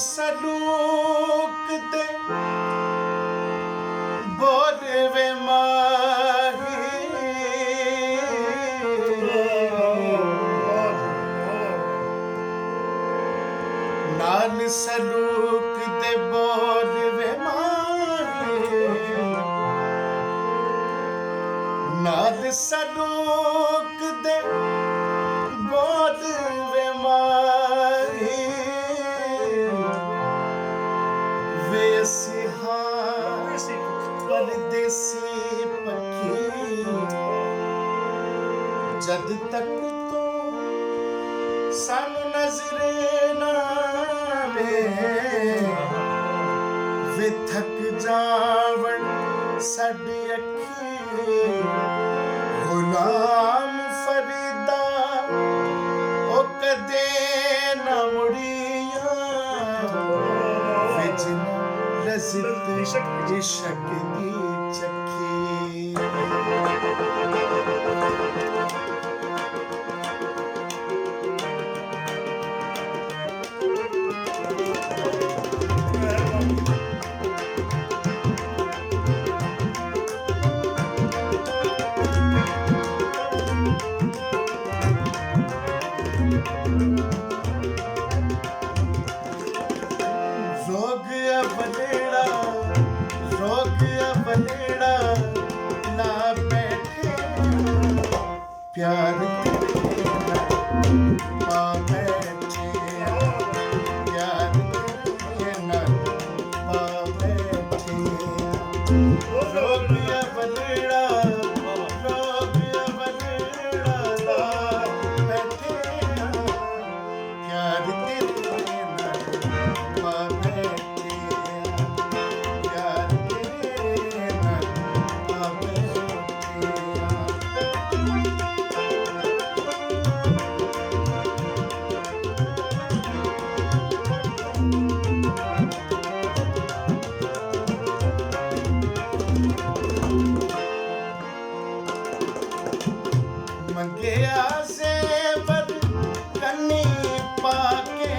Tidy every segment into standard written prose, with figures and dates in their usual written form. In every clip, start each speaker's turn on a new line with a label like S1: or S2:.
S1: सलूक दे बोलवे माही नाल सलूक दे बोलवे माही नाल सलूक दे बोलवे माही परदेसी पखी जद तक तो सानू नजरे ना आवे वे थक जावण साडी अखी गुलाम फरीदा ओ कदे ना मुड़िया रज़ित इश्क दी चखी बनेड़ा ला बैठे प्यार तेरे पा बैठे प्यार तेरे पा बैठे रोगिया बनेड़ा ला बैठे प्यार तेरे पा बैठे मंगया ज़ेवर कन्नी पाके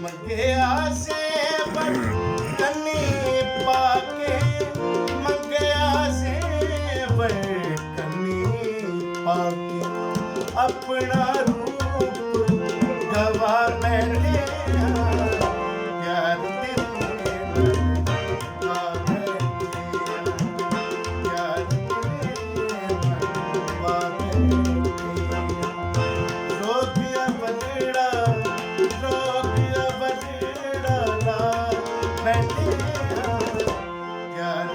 S1: मंगया ज़ेवर कन्नी पाके मंगया ज़ेवर कन्नी पाके अपना रूप गवा बैठे प्यार तेरे पा बैठे प्यार तेरे पा बैठे रोगिया बनेड़ा ला बैठे प्यार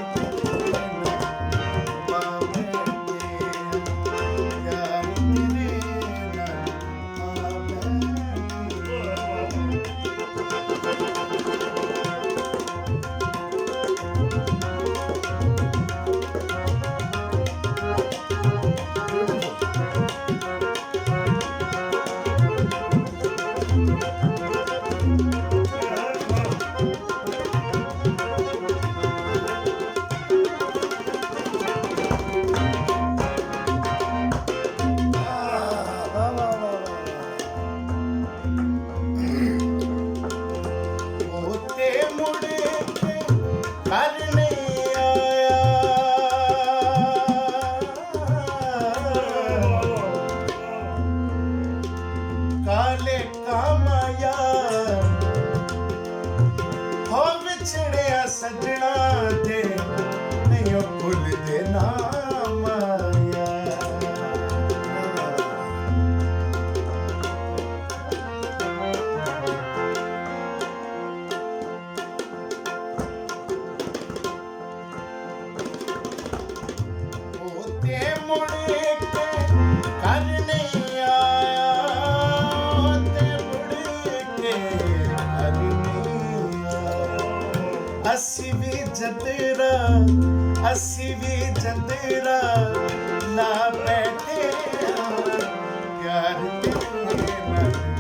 S1: काले कामया हो बिछड़िया सजना दे नहीं भूल देना माया होते मुड़े के कर नहीं आया अस्सी भी जंदेरा ला बैठे प्यार तेरे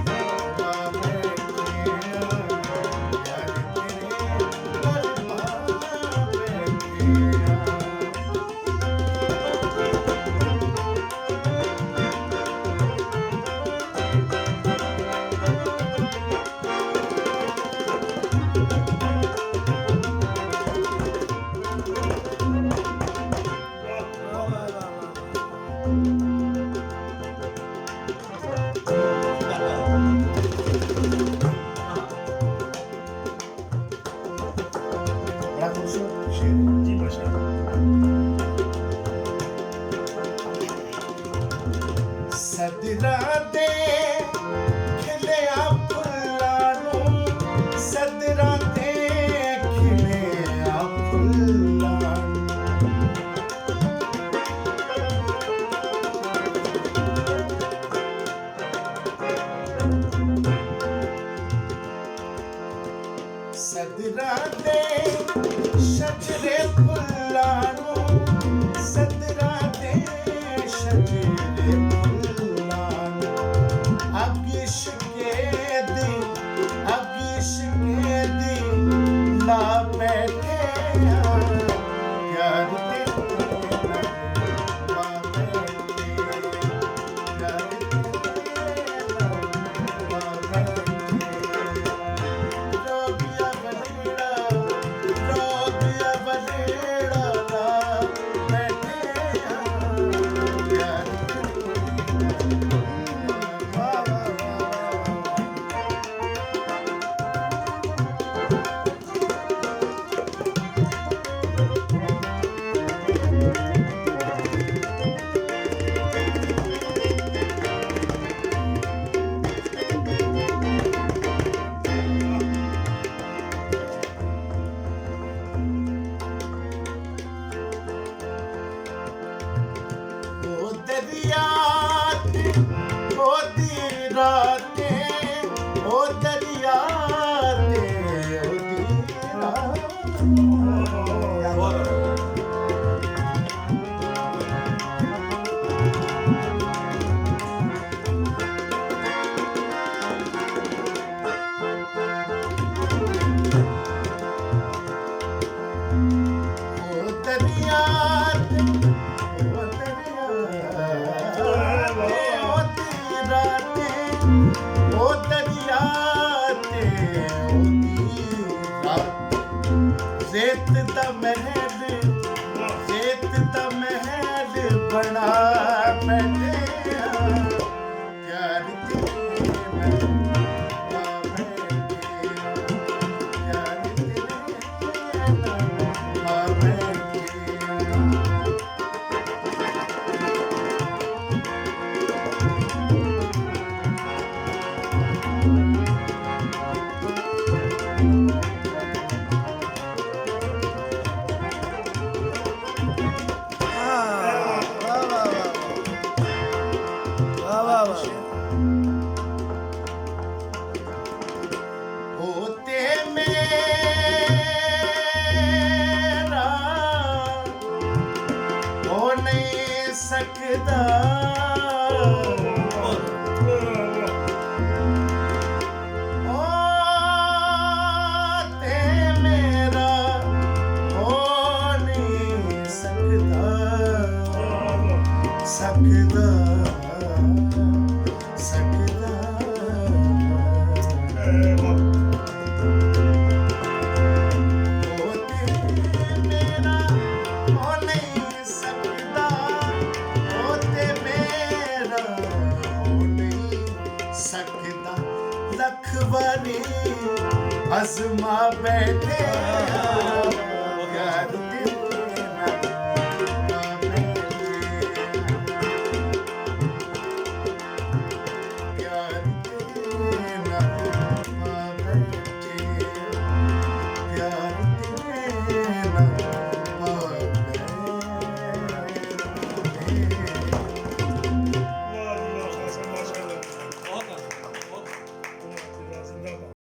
S1: ਦਰਿਆ ਤੇ ਉਹਦੀ ਰਾਤੇ ਉਹ ਦਰਿਆ ਤੇ ਉਹਦੀ ਰਾਤ रेत दा महल बना बैठे प्यार तेरे में आ बैठे प्यार तेरे में आ बैठे होते मेरा हो नहीं सकता होते मेरा हो नहीं सकता सकता लख बारी अज़मा बैठे